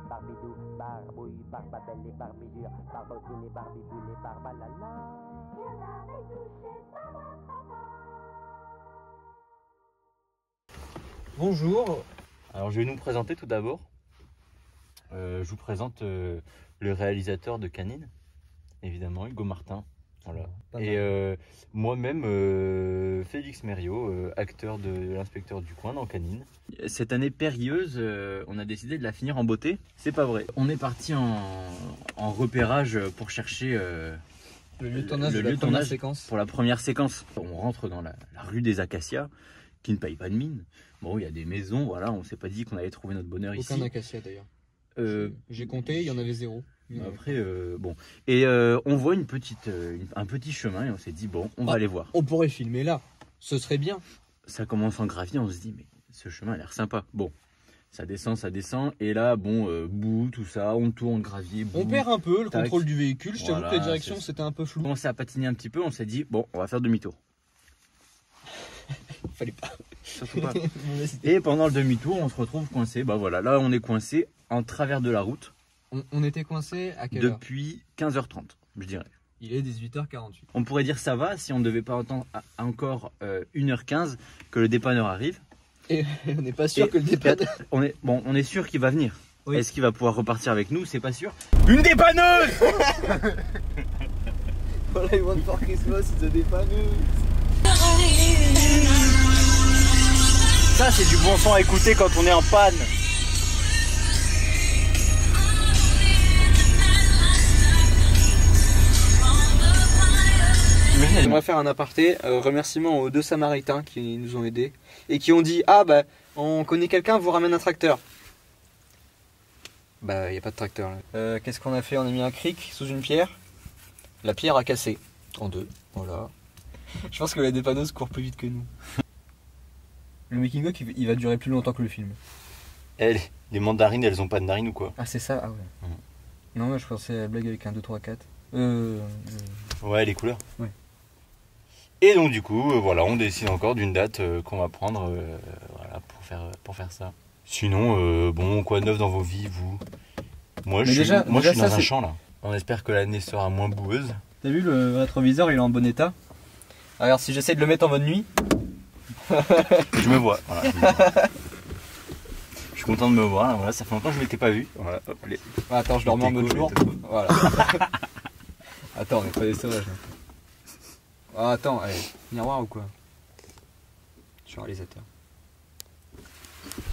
Barbidou, barbouille, barbabelle et barbidure, barbotine et barbiboule et barbalala. Bonjour, alors je vais nous présenter tout d'abord. Je vous présente le réalisateur de Canine, évidemment, Hugo Martin. Voilà. Et moi-même, Félix Mériot, acteur de l'inspecteur du coin dans Canine. Cette année périlleuse, on a décidé de la finir en beauté. C'est pas vrai. On est parti en repérage pour chercher le lieu de tournage de la première séquence. Pour la première séquence. On rentre dans la rue des Acacias, qui ne paye pas de mine. Bon, il y a des maisons, voilà, on s'est pas dit qu'on allait trouver notre bonheur ici. Aucun acacia d'ailleurs. J'ai compté, il y en avait 0. Après, bon. Et on voit un petit chemin et on s'est dit, bon, on va aller voir. On pourrait filmer là, ce serait bien. Ça commence en gravier, on se dit, mais ce chemin a l'air sympa. Bon, ça descend. Et là, bon, boue, tout ça, on tourne, gravier, boue. On perd un peu le contrôle du véhicule. Je t'avoue Voilà, que la direction, c'était un peu flou. On commençait à patiner un petit peu, on s'est dit, bon, on va faire demi-tour. Fallait pas. Surtout pas. Et pendant le demi-tour, on se retrouve coincé. Bah voilà, là, on est coincé en travers de la route. On était coincé à quelle heure? Depuis 15h30, je dirais. Il est 18h48. On pourrait dire ça va si on ne devait pas attendre encore 1h15 que le dépanneur arrive. Et on n'est pas sûr que le dépanneur... On est sûr qu'il va venir. Oui. Est-ce qu'il va pouvoir repartir avec nous? C'est pas sûr. Une dépanneuse. All I want for Christmas is a dépanneuse. Ça, c'est du bon son à écouter quand on est en panne. J'aimerais faire un aparté, remerciement aux 2 Samaritains qui nous ont aidés et qui ont dit: ah bah on connaît quelqu'un, vous ramène un tracteur. Bah il n'y a pas de tracteur là. Qu'est-ce qu'on a fait? On a mis un cric sous une pierre, la pierre a cassé en 2, voilà. Je pense que la dépanneuse court plus vite que nous. Le making of il va durer plus longtemps que le film. Les mandarines, elles ont pas de narines ou quoi? Ah c'est ça? Ah ouais. Non mais je pensais à la blague avec un 2, 3, 4. Ouais, les couleurs. Ouais. Et donc du coup, voilà, on décide encore d'une date qu'on va prendre voilà, pour faire ça. Sinon, bon, quoi de neuf dans vos vies, vous? Moi, je suis dans un champ là. On espère que l'année sera moins boueuse. T'as vu, le rétroviseur, il est en bon état. Alors si j'essaie de le mettre en mode nuit... Je me vois, voilà. Je suis content de me voir, là, voilà, ça fait longtemps que je ne m'étais pas vu. Voilà, hop, attends, je le remets en mode jour. Voilà. Attends, on n'est pas des sauvages. Ah, attends, allez, miroir ou quoi? Je suis réalisateur. Il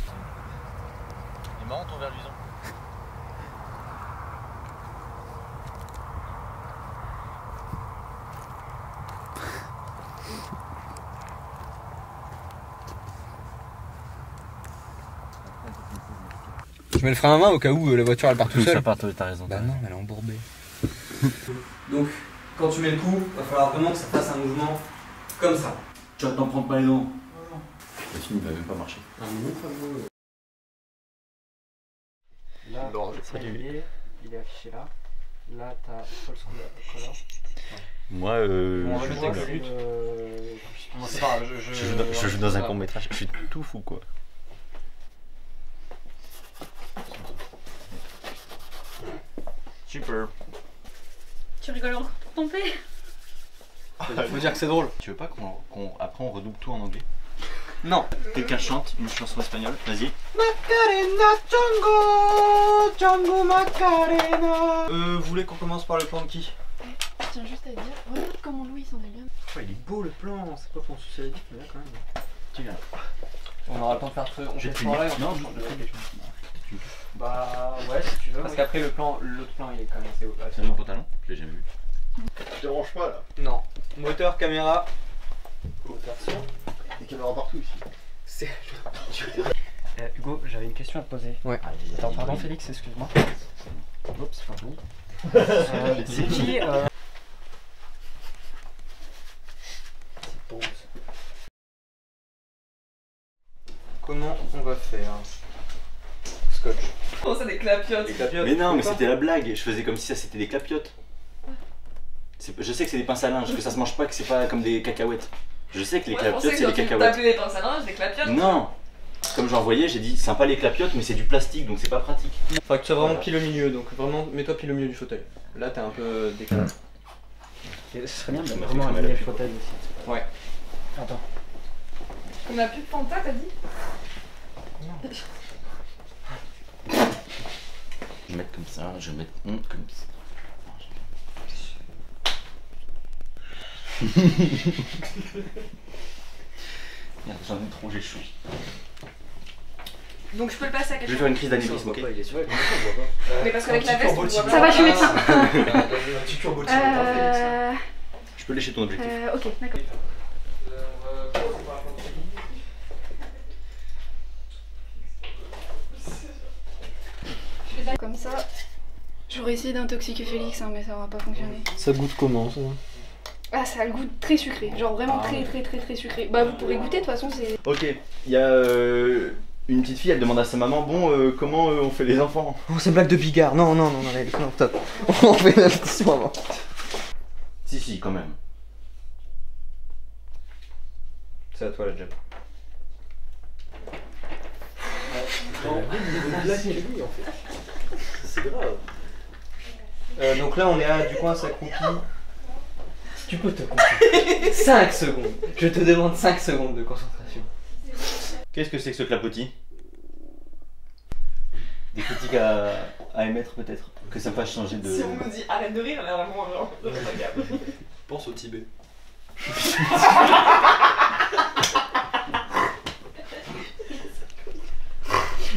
est marrant ton verre luisant. Je mets le frein à main au cas où la voiture elle part tout seule. Ça part, t'as raison. Bah non, elle est embourbée. Donc, quand tu mets le coup, il va falloir vraiment que ça fasse un mouvement comme ça. Tu vas t'en prendre pas les dents. Le film va même pas marcher. Là, il est affiché là. Là, t'as false color. Moi, je joue dans un court-métrage. Je suis tout fou, quoi. Super. Tu rigoles encore pour ton père? Faut dire que c'est drôle. Tu veux pas après on redouble tout en anglais? Non. Quelqu'un chante une chanson espagnole, vas-y. Macarena, Django, Django Macarena. Vous voulez qu'on commence par le plan de qui? Je tiens juste à dire, regarde comment Louis s'en est bien. Oh, il est beau le plan, c'est pas pour me sucer la dick, mais là quand même. Tu viens. On aura le temps de faire on fait te en live. Non, bah ouais si tu veux. Parce qu'après l'autre plan il est quand même assez haut. C'est mon pantalon, je l'ai jamais vu. Tu déranges pas là? Non. Moteur, caméra. Moteur son. Des caméras partout ici. C'est... Hugo, j'avais une question à te poser. Ouais. Attends, pardon Félix, excuse-moi. Oups, pardon. C'est qui Comment on va faire? Scotch. Oh, ça des clapiotes. Mais non, mais c'était la blague. Je faisais comme si ça c'était des clapiotes. Je sais que c'est des pinces à linge, que ça se mange pas, que c'est pas comme des cacahuètes. Je sais que les clapiotes c'est des cacahuètes. T'appelais les pinces à linge des clapiotes? Non. comme j'en voyais, j'ai dit sympa les clapiotes, mais c'est du plastique donc c'est pas pratique. Faudrait que tu sois vraiment pile au milieu, donc vraiment mets-toi pile au milieu du fauteuil. Là t'es un peu décalé. Et ce serait bien de Ça m'a fait vraiment très mal aligner à le la fauteuil aussi. Ouais. Attends. On a plus de Fanta, t'as dit? Je vais mettre comme ça, je vais mettre comme ça. Merde, j'en ai trop, j'ai chaud. Donc je peux le passer à Je vais quelqu'un. faire une crise d'anévrisme, ok? Mais parce qu'avec la veste, on voit Ça pas. va, je suis médecin. Un petit turbo de Je peux lécher ton objectif. Ok, d'accord. Comme ça, j'aurais essayé d'intoxiquer Félix, hein, mais ça aura pas fonctionné. Ça goûte comment ça? Ah, ça a le goût très sucré, genre vraiment très sucré. Bah, vous pourrez goûter, de toute façon, c'est. Ok, il y a une petite fille, elle demande à sa maman, bon, comment on fait les enfants? Oh c'est blague de Bigard, non, allez, non, stop. On fait la question avant. Si, quand même. C'est à toi la job. C'est grave. Donc là on est à du coin s'accroupit. Tu peux te concentrer. 5 secondes. Je te demande 5 secondes de concentration. Qu'est-ce que c'est que ce clapotis? Des critiques à émettre peut-être? Que ça fasse changer de... Si on nous dit arrête de rire, là vraiment genre. Pense au Tibet.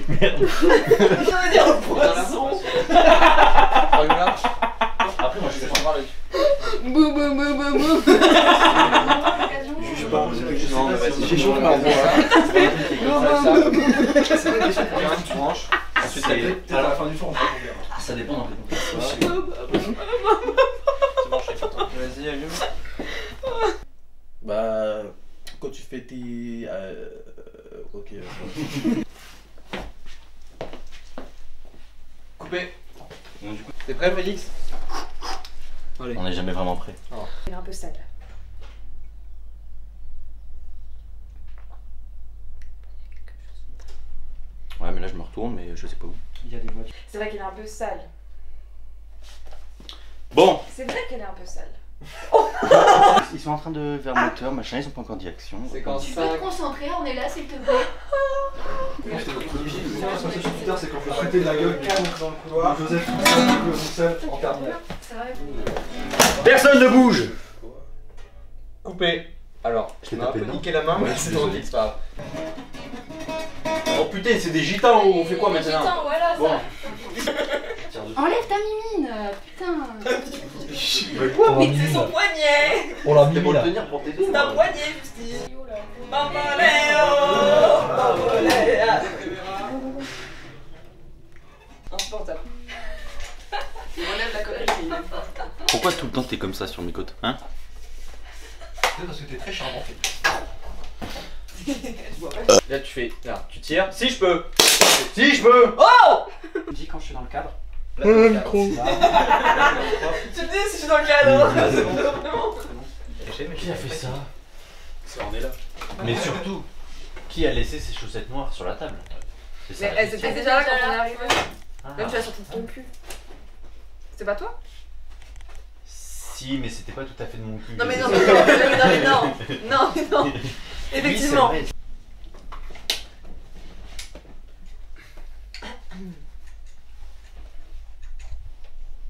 Merde. Je veux dire au poisson. Après moi je sais pas. Bou bou bou bou bou. Je sais pas, Non, mais vas-y, j'échauffe ma voix. C'est une question pour rien, tu branches. Ensuite t'as Peut-être à la fin du tour, on verra. Ça dépend dans quel contexte. Vas-y, allume. Bah, quand tu fais tes... ok. Coupé. Bon, du coup, T'es prêt Félix? Allez. on n'est jamais vraiment prêt. Il est un peu sale. Ouais mais là je me retourne mais je sais pas où. Il y a des voitures. C'est vrai qu'il est un peu sale. Bon. C'est vrai qu'elle est un peu sale. Ils sont en train de faire le moteur, machin, ils sont pas encore direction. Séquence Tu peux te 5. concentrer, on est là, s'il te plaît. C'est quand je foutais de la gueule dans le couloir. Joseph, tout seul en terminale. C'est vrai. Personne ne bouge. Coupé. Alors, Je tu t'ai m'as un tapé peu dedans. niqué la main, mais Ouais, c'est c'est trop joli. vite, c'est pas grave. Oh putain, c'est des gitans, on fait quoi maintenant? Putain, voilà Bon. ça. Enlève ta mimine, putain. Mais c'est son poignet. On l'a C'est mis pour le là. tenir pour t'aider. C'est un poignet, Justine. Bambaléo. Insupportable. Il relève la connerie. Pourquoi tout le temps t'es comme ça sur mes côtes? Hein? C'est parce que t'es très charmant. Là, tu fais. Là, tu tires. Si je peux. Si je peux. Je dis quand je suis dans le cadre. Là, t'as le cadre. Tu te dis si je suis dans le cadre. C'est bon, vraiment. Qui a fait ça? On est là. Mais surtout, qui a laissé ses chaussettes noires sur la table? C'est ça. Mais la elles question. étaient déjà là quand on est arrivé. Ah. Même tu l'as sorti de ton cul. C'est pas toi? Si, mais c'était pas tout à fait de mon cul. Non mais non, non. Effectivement. Oui, c'est vrai.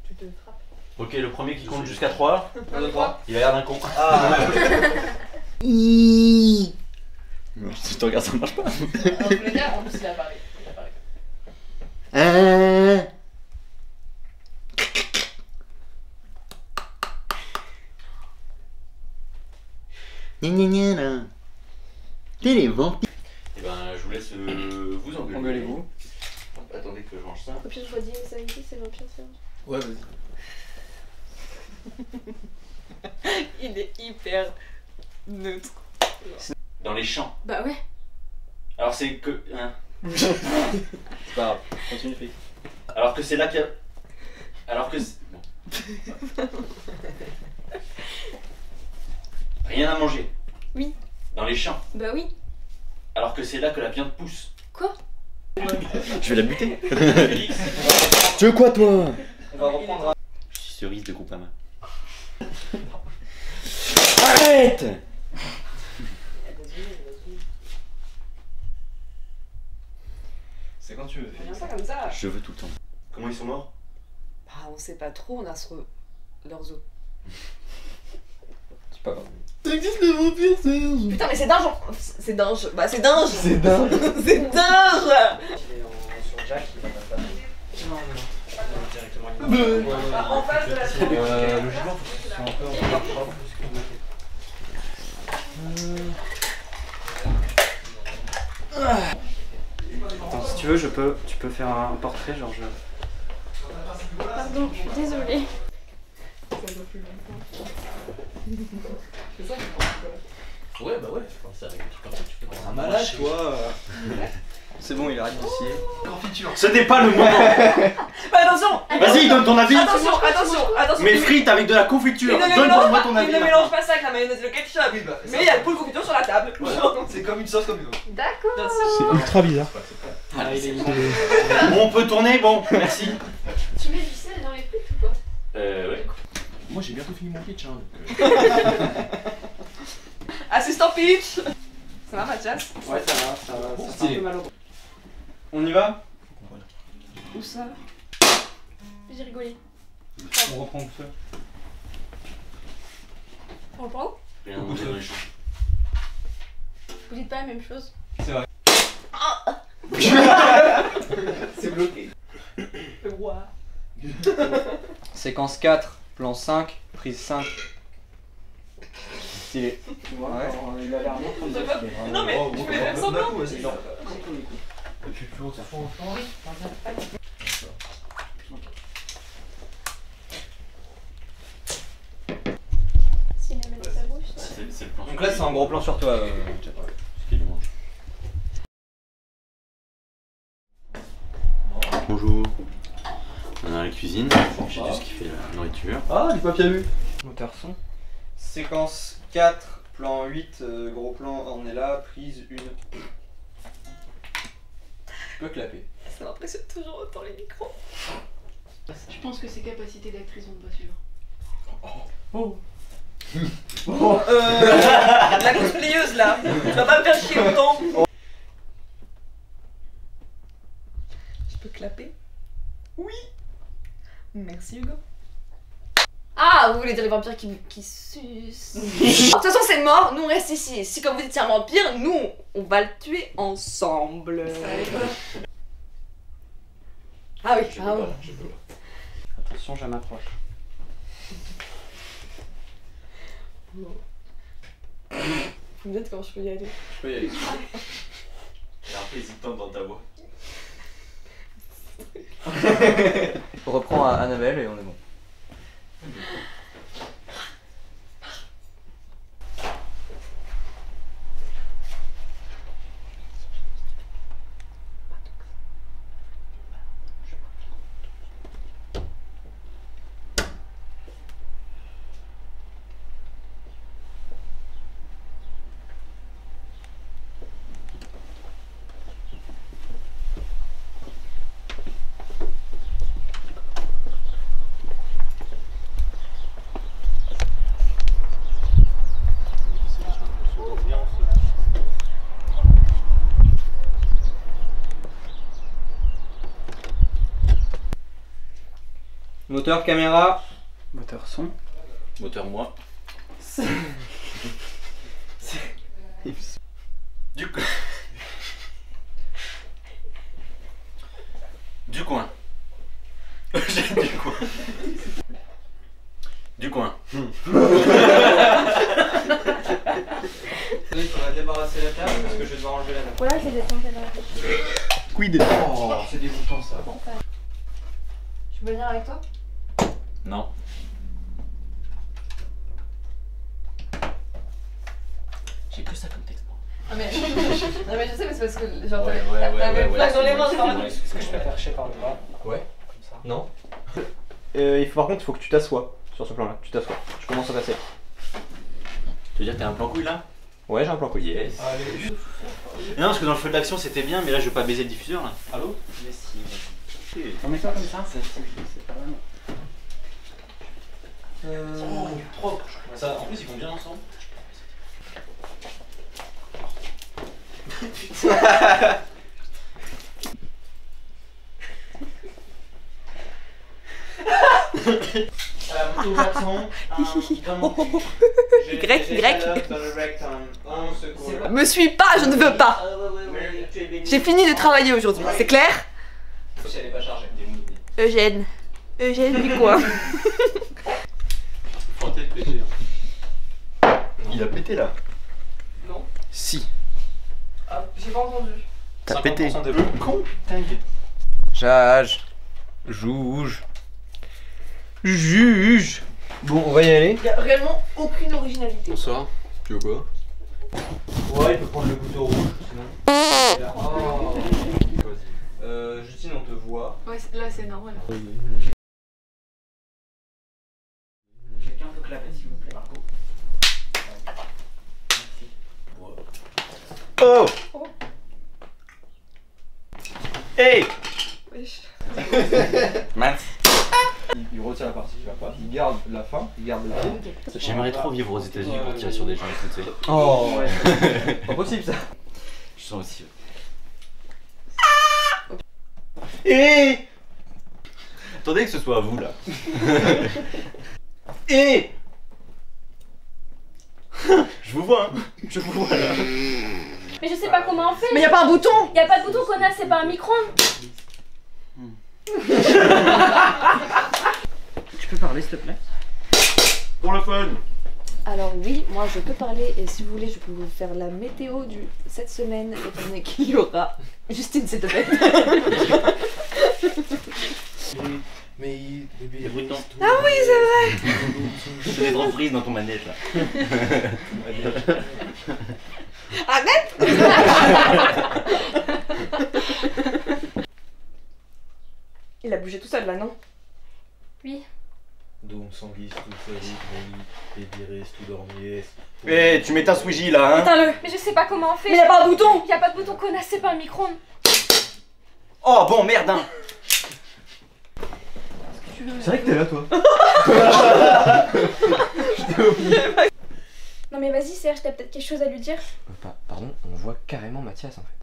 Tu te frappes. Ok, le premier qui compte jusqu'à 3, 1, 2, 3. il a l'air d'un con. Je te regarde, ça marche pas. En tous les cas, en plus il a parlé. T'es les vampires. Et ben, je vous laisse vous engueuler. Engueulez-vous. Attendez que je range ça. Au pire, je redis, ça ici, c'est vampire, c'est Ouais, vas-y. Il est hyper neutre. Dans les champs. Bah ouais. Alors c'est que. Hein. C'est pas grave. Continue, Félix. Alors que c'est là qu'il y a. Alors que. Bon. Rien à manger. Oui. Dans les champs. Bah oui. Alors que c'est là que la viande pousse. Quoi? Je vais la buter. Tu veux quoi, toi? On va reprendre. Je suis cerise de Groupama. Arrête! C'est quand tu veux. Viens pas comme ça. Je veux tout le temps. Comment ils sont morts? Bah, on sait pas trop, on a leurs os. C'est pas grave. Ça existe les vampires, Serge. Putain, mais c'est dingue! C'est dingue! Bah, c'est dingue! C'est dingue. C'est dingue! Il est sur Jack, il va pas passer. Non, directement. En face de la Logiquement, faut que ce soit un peu en propre. Attends, si tu veux, tu peux faire un portrait, genre je... Pardon, je suis désolée. Ouais, bah ouais, c'est avec des trucs comme ça, tu fais Un malade, toi. C'est bon, il arrête d'ici. Ce n'est pas le moment. Attention! Vas-y, donne ton avis. Attention! Attention! Mes frites avec de la confiture. Il ne Donne-moi ton avis. ne mélange pas ça avec la mayonnaise et le ketchup! Oui, bah, Mais il y a le poule confiture sur la table! c'est comme une sauce comme une autre. D'accord. C'est ultra bizarre. Ah, il est... Bon, on peut tourner, bon, merci. Tu mets du sel dans les frites ou pas? ouais. Moi j'ai bientôt fini mon pitch, hein, Assistant pitch! Ça va, Mathias? Ouais, ça va, ça fait un Stylé. peu mal au... On y va? Où ça? J'ai rigolé. On reprend le feu. On reprend? Rien à manger dans les champs. Vous dites pas la même chose? C'est vrai. C'est bloqué. Le roi. Séquence 4, plan 5, prise 5. Stylé. Tu vois, Ouais. alors, il a l'air bien comme ça. il est vraiment- Non, mais tu fais même semblant! S'il la met dans sa bouche. C'est le plan. Donc là, c'est un gros plan sur toi. Chat. Ce qu'il mange. Bonjour. On est dans la cuisine. J'ai dû skiffer la nourriture. Ah, du papier à vue. Moteur son. Séquence 4, plan 8, gros plan, on est là, prise 1. Tu peux clapper. Ça m'impressionne toujours autant les micros. Je pense que ses capacités d'actrice vont pas suivre. La cosplayeuse là! Tu vas pas me faire chier autant! Je peux clapper? Oui! Merci Hugo. Ah, vous voulez dire les vampires qui sucent? De toute façon, c'est mort, nous on reste ici. Si comme vous dites c'est un vampire, nous on va le tuer ensemble. Ah oui, ah oui. Attention, je m'approche. Vous me dites comment je peux y aller. Je peux y aller. Et après, hésitant dans ta voix. On reprend à Annabelle et on est bon. Moteur, caméra. Moteur son. Moteur moi. Du coup. Du coin. J'ai du coin. Du coin. Il faudra débarrasser la table parce que je vais devoir enlever la table. Voilà, j'ai des points là. Quid? Oh, c'est dégoûtant ça. Je peux venir avec toi? Non. J'ai que ça comme texte. Ah mais... non mais je sais mais c'est parce que genre Ouais, t'avais une plaque dans les mains genre. Est-ce que je peux faire chier par le bas? Ouais. Comme ça. Non. Par contre, il faut que tu t'assoies sur ce plan-là. Tu t'assois. Je commence à passer. Tu veux dire que t'as un plan couille là? Ouais, j'ai un plan cool. Yes. Allez. Non, parce que dans le feu de l'action c'était bien, mais là je vais pas baiser le diffuseur là. Allô? Mais si, vas-y. On met ça comme ça? C'est pas vraiment. Propre. Ça, en plus ils vont bien ensemble. Tout bâton, dans mon cul. Grec. Dans le rectum. On secours. Me suis pas, je ne veux pas. J'ai fini de travailler aujourd'hui, c'est clair? Si elle est pas chargée. Eugène. Eugène du quoi? Il a pété là. Non. Si. Ah, j'ai pas entendu. T'as pété. Con. Jage. Jouge. Juge. Bon, on va y aller. Y'a réellement aucune originalité. Bonsoir. Tu veux quoi? Ouais, il peut prendre le couteau rouge, sinon. Oh. Justine, on te voit. Ouais, là c'est normal. Quelqu'un peut clapper s'il vous plaît, Marco. Merci. Oh. Hey. Wesh. Mince. Il retire la partie qui va pas. Il garde la fin. Il garde le pied. J'aimerais trop vivre aux États-Unis pour tirer sur des gens et tout, tu sais. Oh. Pas possible ça. Je sens aussi. Et attendez que ce soit à vous là. Et je vous vois, hein. Je vous vois là. Mais je sais pas comment on fait. Mais y'a pas un bouton! Y a pas de bouton, connasse, c'est pas un micro. Tu peux parler s'il te plaît? Pour le fun. Alors oui, moi je peux parler et si vous voulez je peux vous faire la météo de cette semaine étant donné qu'il y aura... Justine s'il te plaît. Mais il... Des bruits de dents. Ah oui c'est vrai. C'est des reprises dans ton manège là. Arrête. Il a bougé tout seul là non? Oui. Donc sanguis, tout solide, et viré, tout dormier. Eh, tu mets ta Swiggy là, hein. Éteins-le. Mais je sais pas comment on fait. Mais y'a pas un bouton. Y a pas de bouton, connasse, c'est pas un micro. Oh bon, merde, hein. C'est vrai que t'es là toi. Non mais vas-y Serge, t'as peut-être quelque chose à lui dire. Pardon, on voit carrément Mathias en fait.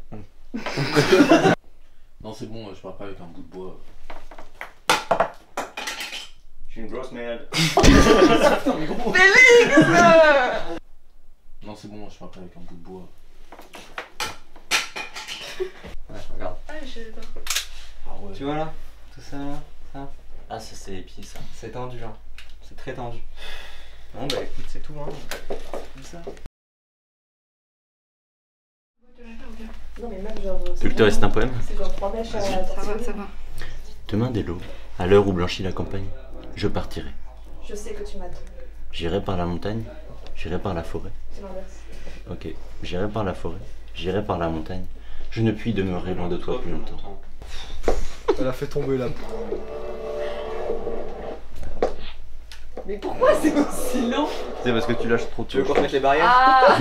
Non, c'est bon, je parle pas avec un bout de bois. Je suis une grosse merde. Félix. Non, c'est bon, je parle pas avec un bout de bois. Ouais, regarde. Ah je sais pas. Ah ouais. Tu vois là? Tout ça là? Ça? Ah, ça c'est les pieds ça. C'est tendu hein. C'est très tendu. Bon bah écoute, c'est tout hein. Comme ça. Non mais même genre... Tu veux que te reste un poème? C'est genre 3 mèches à... Ça va. Demain dès l'aube, à l'heure où blanchit la campagne, je partirai. Je sais que tu m'attends. J'irai par la montagne, j'irai par la forêt. C'est l'inverse. Ok, j'irai par la forêt, j'irai par la montagne. Je ne puis demeurer loin de toi plus longtemps. Elle a fait tomber la... Mais pourquoi c'est aussi long? C'est parce que tu lâches trop tôt. Tu veux qu'on remette les barrières? Ah.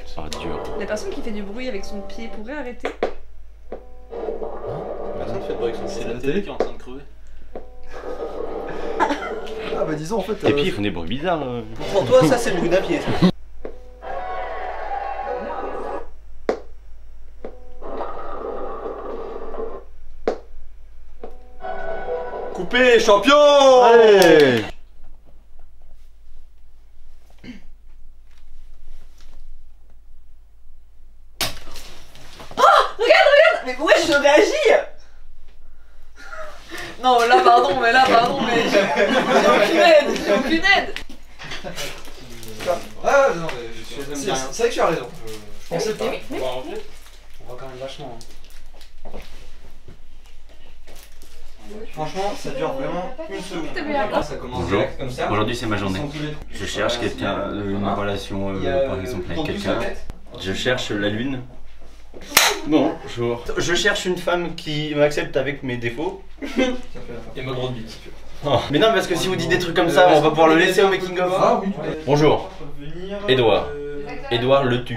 Ça va être dur. La personne qui fait du bruit avec son pied pourrait arrêter? Personne fait de bruit avec son C'est pied. la télé qui est en train de crever. Ah bah disons en fait... Tes pieds ils font des bruits bizarres. Pour toi, ça c'est le bruit d'un pied. Coupé, champion! Allez. Mais ouais, je réagis. Non, là, pardon, mais j'ai aucune aide. Ah non mais c'est vrai que tu as raison. Je pensais pas. Oui. On va rentrer. On voit quand même vachement. Franchement, ça dure vraiment une seconde. Ça commence Bonjour, direct comme ça. aujourd'hui c'est ma journée. Ils sont tous les deux. Je cherche quelqu'un, une relation Il y a, par exemple tourne avec plus la quelqu'un. tête. Je cherche la lune. Bonjour. Je cherche une femme qui m'accepte avec mes défauts. Ça fait la fin. Et me droit de bite. Mais non, parce que si vous dites des trucs comme ça, on va pouvoir le laisser au making of. Ah oui. Bonjour, Edouard. Edouard Le Tu.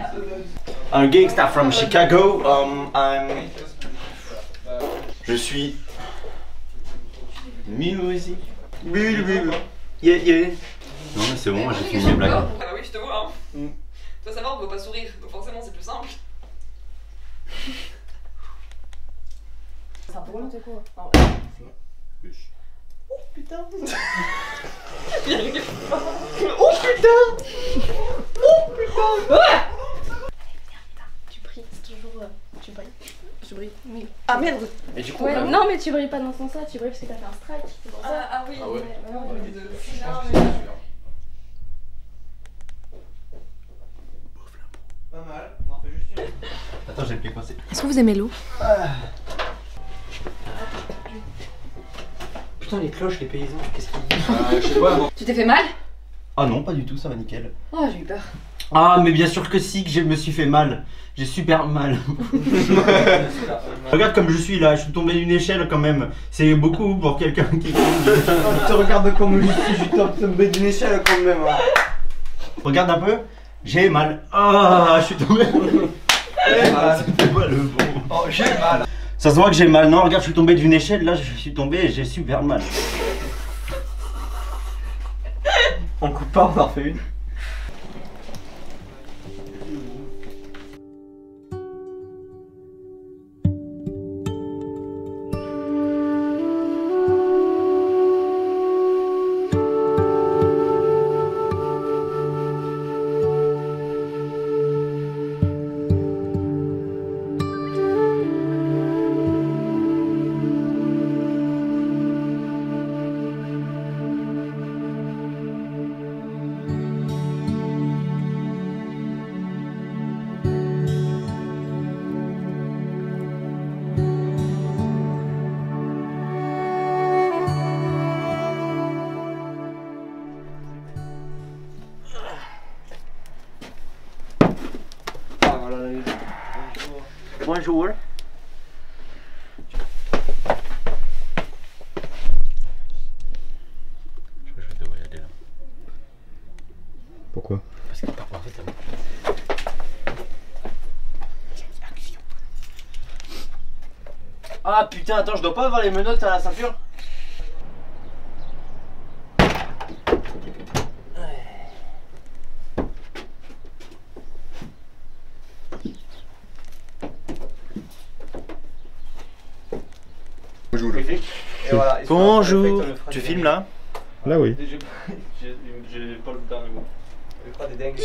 Un gangster from Chicago. Je suis music. Yeah, yeah. Non mais c'est bon, moi j'ai fini mes blagues. Ah bah oui, je te vois. Hein. Toi, ça va, on peut pas sourire, donc forcément, c'est plus simple. C'est un peu long, c'est quoi? Oh putain! Oh putain! Oh putain! Ah Tu brilles, c'est toujours. Tu brilles. Je brille. Oui. Ah merde! Et du coup, Ouais, non, mais tu brilles pas dans ce sens-là, tu brilles parce que t'as fait un strike. C'est pour ça. Ah oui! Ah ouais. Pas mal, on en fait juste une. Attends, j'ai le pied coincé. Est-ce que vous aimez l'eau? Putain, les cloches, les paysans, qu'est-ce qu'ils... Je sais pas, Tu t'es fait mal? Ah non, pas du tout, ça va nickel. Oh, j'ai eu peur. Ah, mais bien sûr que si, que je me suis fait mal. J'ai super mal. Regarde comme je suis là, je suis tombé d'une échelle quand même. C'est beaucoup pour quelqu'un qui tombe. je te regarde comme je suis tombé d'une échelle quand même. Regarde un peu, j'ai mal. Ah, je suis tombé. C'était pas le bon. Oh, j'ai mal. Ça se voit que j'ai mal. Non, regarde, je suis tombé d'une échelle, là je suis tombé et j'ai super mal. On coupe pas, on en refait une. Bonjour. Je devrais y aller là. Pourquoi? Parce que parfois en fait ça me... Ah putain, attends, je dois pas avoir les menottes à la ceinture? Bonjour. Et voilà, et Bonjour. on le fera Tu des filmes dingues. là? Là oui. J'ai pas le dernier mot. On lui fera des dingues.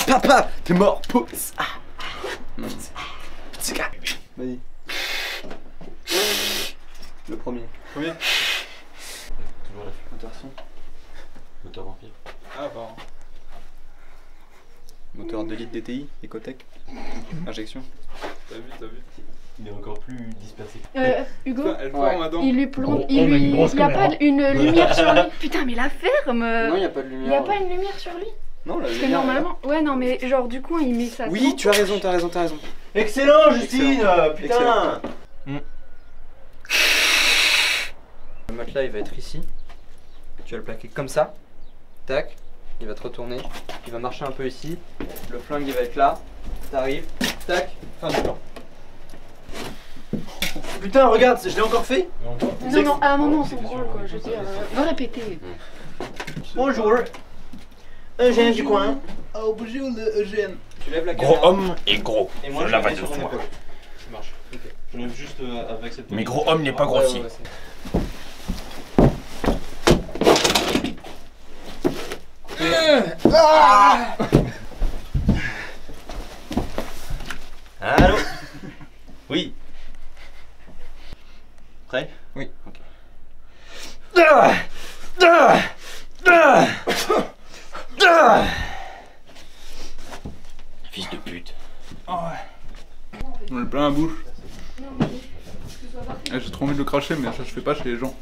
Papa, t'es mort, pousse. Vas-y. Le premier. Premier. Toujours la Moteur son. moteur vampire. Ah pardon. Moteur 2 litres DTI, Ecotech. Injection. T'as vu. Il est encore plus dispersé. Hugo, Elle forme Adam. il lui plombe. Oh, Il on a une lui. grosse Il y a caméra. pas une lumière sur lui. Putain, mais la ferme. Non, y a pas de lumière. Il y a pas une lumière sur lui. Non, la Parce que lumière. normalement. Ouais, non, mais genre du coup, il met ça. Oui, tu as raison, t'as raison. Excellent, Justine. Putain. Excellent. Le matelas, il va être ici. Tu vas le plaquer comme ça. Tac. Il va te retourner. Il va marcher un peu ici. Le flingue, il va être là. T'arrives. Tac. Fin du plan. Putain, regarde, je l'ai encore fait. Non, non, à un moment, on s'en branle quoi. Je veux dire, va répéter. Bonjour. Eugène du coin. Oh, bonjour, Eugène. Tu lèves la Gros caméra. homme et gros. Et moi, Je je la la valide mets sur de ton toi. épaule. Ça marche. Ok. Je lève juste avec cette. Mais gros homme n'est pas grossier. Allô? Oui. Prêt? Oui. Ok. Fils de pute. On est plein la bouche. J'ai trop envie de le cracher, mais ça je fais pas chez les gens.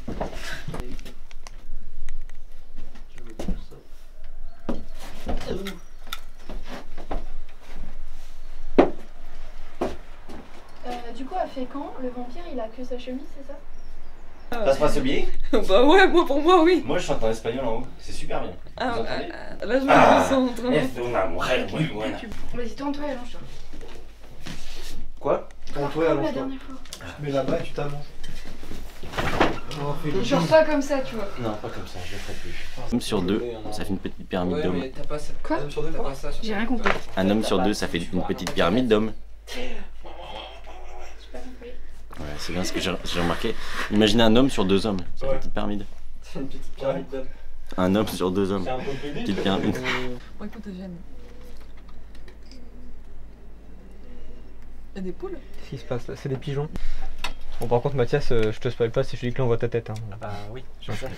Du coup, à Fécamp, le vampire, il a que sa chemise, c'est ça? Ça se passe bien? Bah ouais, moi pour moi, oui. Moi je chante en espagnol en haut, c'est super bien. Ah, Vous entendez? là, je me concentre. Es una mujer muy buena. Vas-y, tourne-toi et allonge-toi. Quoi? Tourne-toi et Comme la allonge-toi. dernière fois. Tu te mets là-bas et tu t'allonges. Genre pas comme ça, tu vois. Non, pas comme ça, je le ferai plus. Un homme sur deux, ça fait une petite pyramide Ouais, d'hommes. mais t'as pas ça. Quoi? Sur deux, t'as pas ça. J'ai rien compris. Un homme sur deux, ça fait une petite pyramide d'hommes. Ouais, c'est bien ce que j'ai remarqué. Imaginez un homme sur deux hommes, ça fait une petite pyramide. C'est une petite pyramide d'hommes. Un homme sur deux hommes, C'est un peu plus vite. petite pyramide. Bon, écoute, Eugène. Il y a des poules? Qu'est-ce qui se passe là? C'est des pigeons. Bon, par contre, Mathias, je te spoil pas si je te dis que là on voit ta tête. Hein. Bah oui, je sais.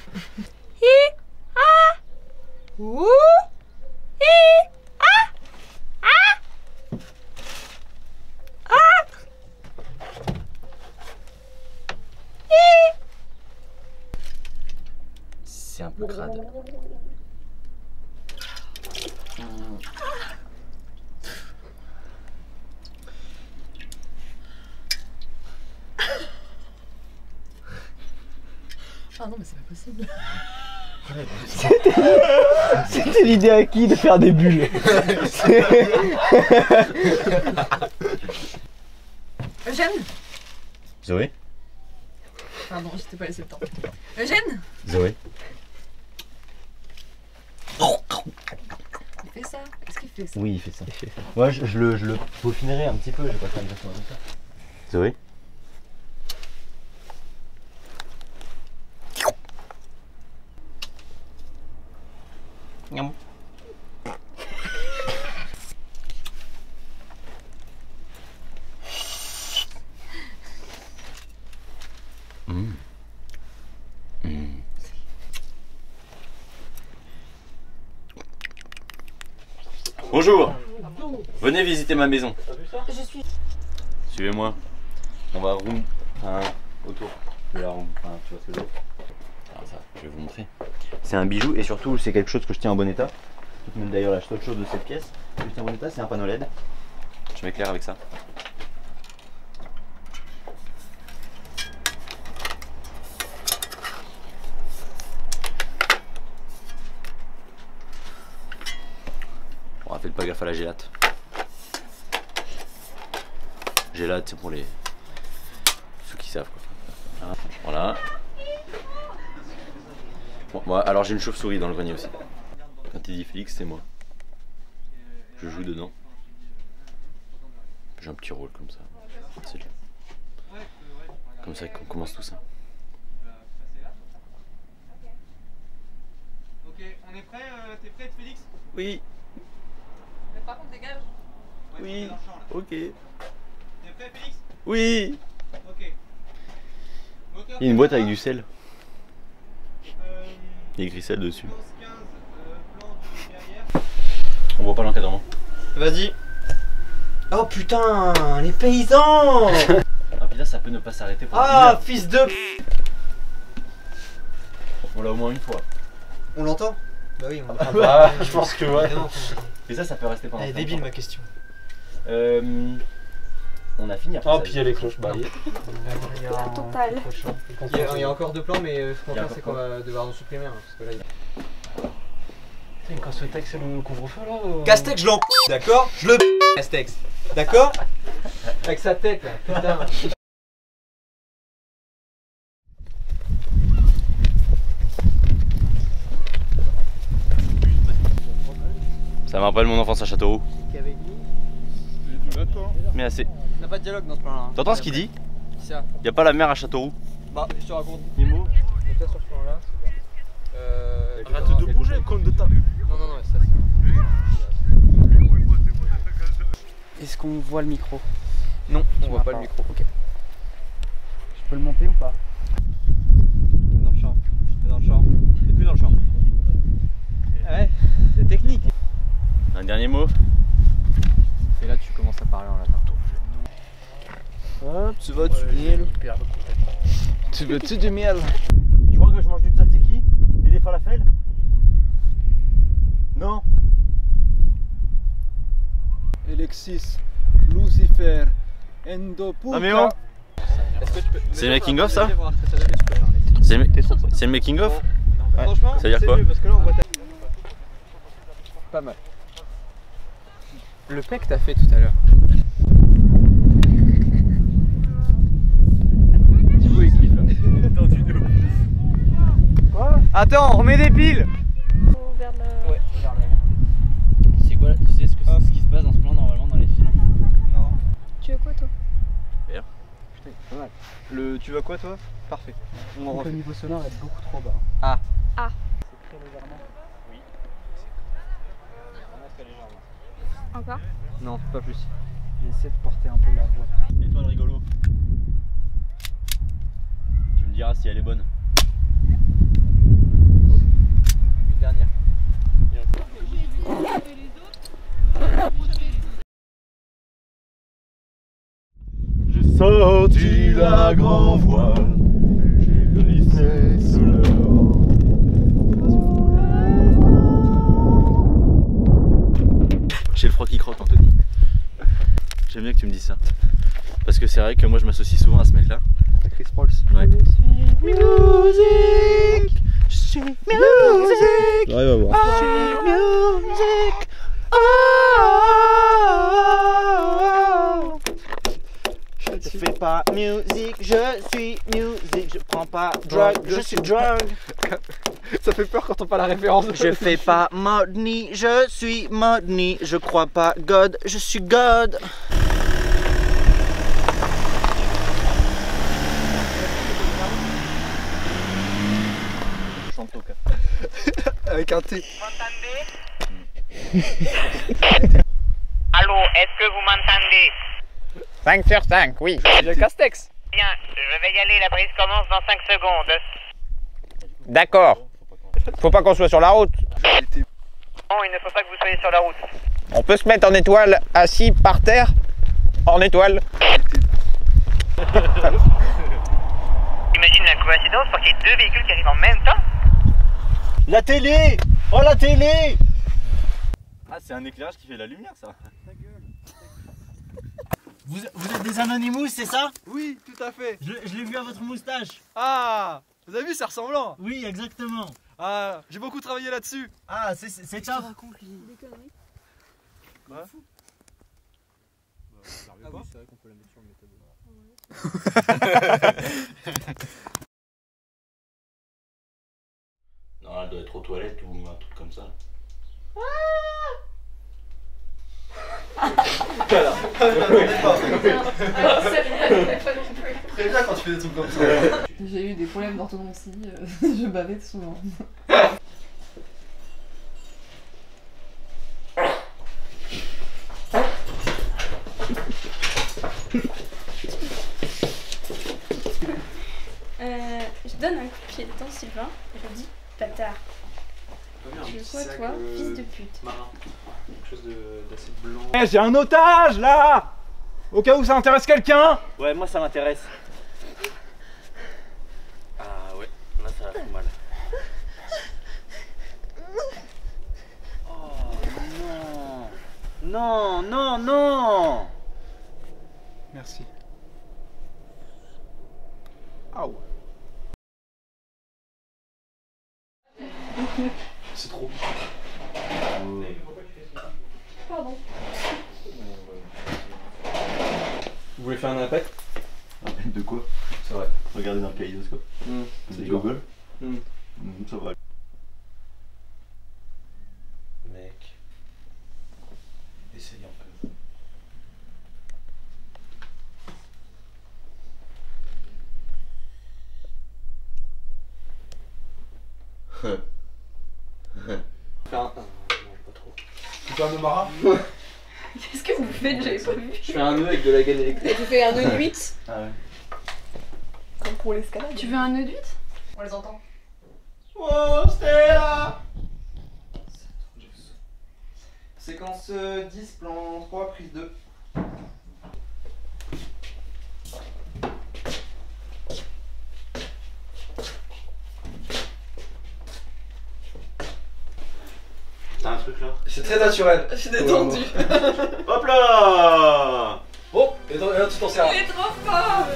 C'est un peu crade. Ah non, mais c'est pas possible. C'était l'idée à qui de faire des bulles? Eugène? Zoé? Pardon, je t'ai pas laissé le temps. Eugène? Zoé? Il fait ça? Est-ce qu'il fait ça? Oui, il fait ça. Ouais, je le peaufinerai un petit peu, je vais pas faire exactement comme ça. Zoé? Miam. Bonjour. Venez visiter ma maison. Je suis. Suivez-moi. On va autour de la ronde. Enfin, tu vois ce que je veux dire. Alors ça, je vais vous montrer. C'est un bijou et surtout c'est quelque chose que je tiens en bon état. Même d'ailleurs la seule chose de cette pièce que je tiens en bon état, c'est un panneau LED. Je m'éclaire avec ça. Bon, faites pas gaffe à la gélate. Gélate, c'est pour les ceux qui savent quoi. Voilà. Bon, moi, alors j'ai une chauve-souris dans le grenier aussi. Quand il dit Félix, c'est moi. Je joue dedans. J'ai un petit rôle comme ça. C'est bien. Comme ça qu'on commence tout ça. Ok, on est prêt? T'es prête, Félix? Oui, Mais par contre, dégage. oui, ok. T'es prêt, Félix? Oui. Ok. Il y a une boîte avec du sel. Il y a écrit sel dessus. On voit pas l'encadrement. Vas-y. Oh putain, les paysans. Ah puis là ça peut ne pas s'arrêter pour Ah, fils de... on l'a au moins une fois. On l'entend? Bah oui, on l'entend. Bah, je pense que ouais. Évidemment. Et ça peut rester pendant Elle est très débile longtemps. ma question. On a fini après Oh, ça. puis il y a les cloches barrées. Total. Il y a encore deux plans, mais ce qu'on Il y a va faire, c'est qu'on va devoir nous supprimer. Hein, parce que là, Putain, quand Castex c'est le couvre-feu là. Castex, je l'en d'accord? Je le Castex, d'accord? Avec sa tête là, putain. Ça me rappelle mon enfance à Châteauroux. Mais assez. On n'a pas de dialogue dans ce plan-là. Hein. T'entends ce qu'il dit? Qui ça? Y a pas la mer à Châteauroux? Bah, je te raconte. Nemo? Donc là, sur ce plan-là, c'est bien. Arrête de bouger, con de ta. Non, ça c'est. Est-ce qu'on voit le micro? Non, on voit pas le micro. Ok. Je peux le monter ou pas? T'es dans le champ. T'es dans le champ. T'es plus dans le champ. Ouais, c'est technique. Un dernier mot? Et là tu commences à parler en latin. Hop, tu vas du miel. Tu veux-tu du miel? Tu crois que je mange du tzatziki et des falafels? Non. Alexis, Lucifer, Endopuka. Ah mais oh. Est-ce que tu peux... C'est le making of, ça? Voir ce que ça donne, est-ce que tu peux parler C'est le making of. Franchement, ça veut dire quoi? parce que là on voit pas mal. Le pec t'as fait tout à l'heure. Thibaut il kiffe là. Quoi? Attends, on remet des piles. Vers la... Ouais, vers là. Tu sais quoi, tu sais ce qui se passe dans ce plan normalement dans les films? Non. Tu veux quoi toi? Putain, pas mal. Tu veux quoi toi? Parfait. On le niveau sonore est beaucoup trop bas. Ah. Ah. C'est très légèrement. Oui. Vraiment très légèrement. Encore? Non, pas plus. J'essaie de porter un peu la voix. Étoile rigolo. Tu me diras si elle est bonne. Une dernière. J'ai sorti la grand voile, j'ai glissé sous le vent. J'ai le froid qui crotte, Anthony. J'aime bien que tu me dises ça. Parce que c'est vrai que moi je m'associe souvent à ce mec là. Chris Prolls. Ouais. Music, je suis music. J'arrive à voir. Je suis music. Je fais pas musique, je suis musique. Je prends pas drug, je suis drug. Ça fait peur quand on parle la référence. Je fais pas money, je suis money. Je crois pas God, je suis God. Chante au cas. Avec un T. Allô, est-ce que vous m'entendez? 5 sur 5, oui. Le Castex. Bien, je vais y aller, la prise commence dans 5 secondes. D'accord. Faut pas qu'on soit sur la route. Non, il ne faut pas que vous soyez sur la route. On peut se mettre en étoile, assis par terre, en étoile. Imagine la coïncidence pour qu'il y ait 2 véhicules qui arrivent en même temps. La télé! Oh la télé! Ah, c'est un éclairage qui fait la lumière, ça. Vous êtes des Anonymous, c'est ça? Oui, tout à fait. Je l'ai vu à votre moustache. Ah, vous avez vu, c'est ressemblant. Oui, exactement. Ah, j'ai beaucoup travaillé là-dessus. Ah, c'est top. Des conneries. Bah. C'est vrai qu'on peut la mettre sur le méthode. Non, elle doit être aux toilettes ou un truc comme ça. Très bien quand tu fais des trucs comme ça. J'ai eu des problèmes d'orthodontie, je bavais souvent. Je donne un coup de pied dedans, Sylvain, et je dis bâtard. Tu veux quoi, toi, fils de pute? Quelque chose d'assez blanc. Eh, j'ai un otage là! Au cas où ça intéresse quelqu'un! Ouais, moi ça m'intéresse. Ah ouais, là ça fait mal. Oh non! Non, non, non! Merci. Aouh. C'est trop. Pardon. Vous voulez faire un impact? De quoi? C'est vrai. Regardez dans le kaléidoscope. C'est Des dur. goggles. Mm. Ça va. Mec. Essaye un peu. Faire un. Non, pas trop. Tu fais un nœud marin? Qu'est-ce que vous faites? J'avais pas vu. Je fais un nœud avec de la gaine électrique. Et tu fais un nœud 8 Ah ouais. comme pour l'escalade. Tu veux un nœud d'huître? On les entend. Oh, Stella! Séquence 10, plan 3, prise 2. T'as un truc là? C'est très naturel. Je suis détendue. Hop là! Oh, et là tu t'en sers. Il est trop fort.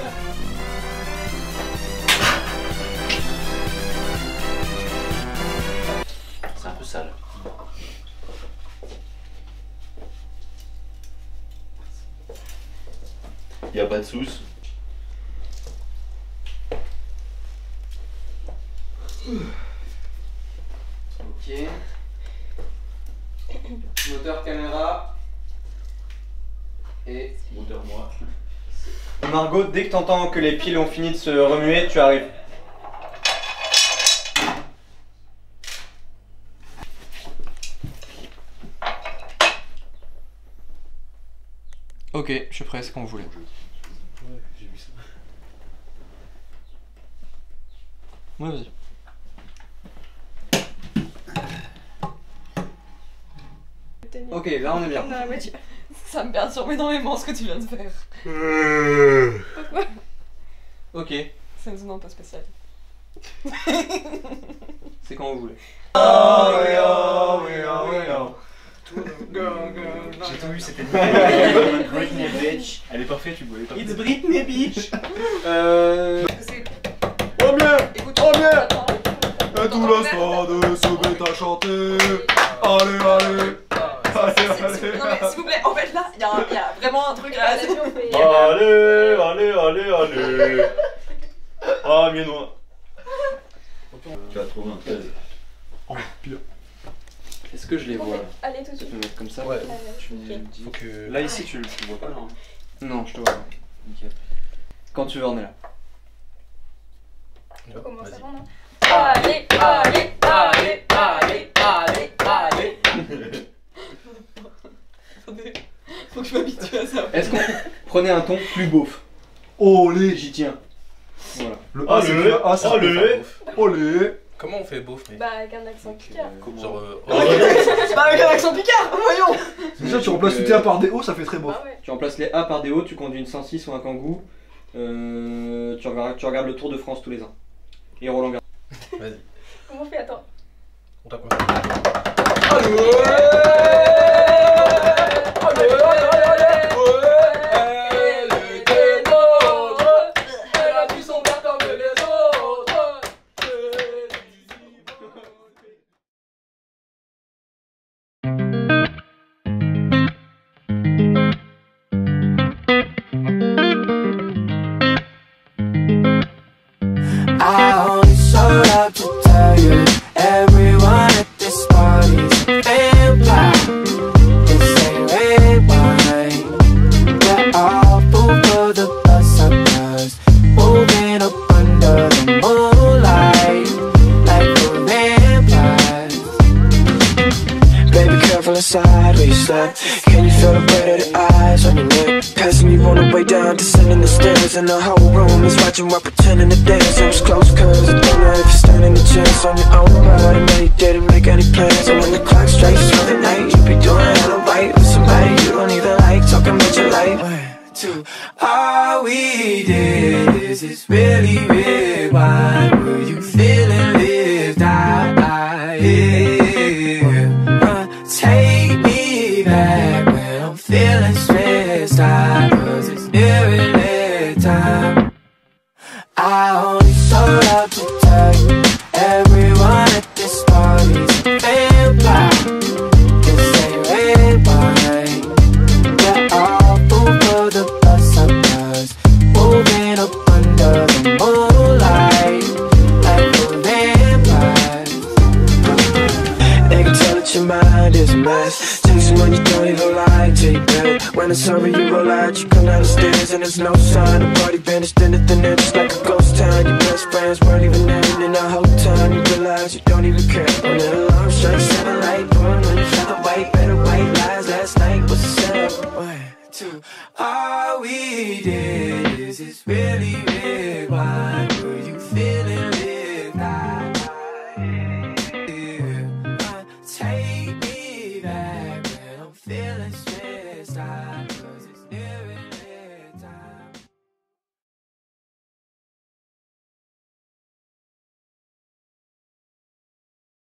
Y a pas de sauce. Ok. Moteur caméra. Et Moteur moi. Margot, dès que t'entends que les piles ont fini de se remuer, tu arrives. Ok, je suis prêt, c'est quand vous voulez. Ouais, j'ai vu ça. Ouais, vas-y. Ok, là on est bien. Dans la voiture. Ça me perturbe énormément ce que tu viens de faire. Pourquoi? Ok, C'est une pas spécial. c'est quand vous voulez. J'ai tout vu, c'était Britney Bitch. Elle est parfaite, tu pouvais pas. It's Britney Beach. Oh bien, Écoute, oh bien. Et tout l'instant de se mettre à chanter. Allez, allez. Allez, Non mais s'il vous plaît, en fait là, il y a vraiment un truc à dire. Allez, allez, allez, allez. Ah, miennois. 93. Oh, pire. Est-ce que je les vois là? Allez, tout de Tu suite. peux mettre comme ça? Ouais. Tu me dis. Faut que. Là ici tu le vois pas là hein? Non, je te vois. Nickel. Quand tu veux, on est là. On commence Vas-y. avant, non? Allez, allez, allez, allez, allez, allez. Attendez, faut que je m'habitue à ça. Est-ce qu'on prenait un ton plus beauf? Olé, j'y tiens. Voilà. Le A, c'est le A, ça peut Allez. faire beauf. Olé. Comment on fait beauf, mais Bah, avec un accent picard. genre. Bah avec un accent picard, voyons. Déjà, tu remplaces tout T A par des O, ça fait très beau. Ah ouais. Tu remplaces les A par des O, tu conduis une 106 ou un Kangoo. Tu regardes le Tour de France tous les ans. Et Roland Garros. Vas-y, Comment on fait? Attends. on t'a quoi? I only showed up to tell you everyone at this party's a vampire. This ain't red wine. We're all full for the bus suckers, moving up under the moonlight like we're vampires. Baby, careful inside where you slept. Can you feel the weight of the eyes on your neck? Passing you on the way down, descending the stairs, and the whole room is watching while pretending to dance. It was close cause I don't know if you're standing a chance on your own, but I know you didn't make any plans. And when the clock strikes for the night, you be doing hella right with somebody you don't even like, talking about your life. 1, 2, all we did is this really red wine. Were you feeling lived out? Take me back when I'm feeling stressed out, cause it's nearly time. I only showed up to tell you everyone at this party's a vampire. This ain't red wine. We're all full for the bus suckers, moving up under the moonlight like we're vampires. They can tell that your mind is a mess, chasing when you don't even lie to your bed. When it's over you roll out, you come down the stairs and there's no sign. The party vanished into thin air just like a ghost town. Your best friends weren't even there, and in the whole time you realize you don't even care. On the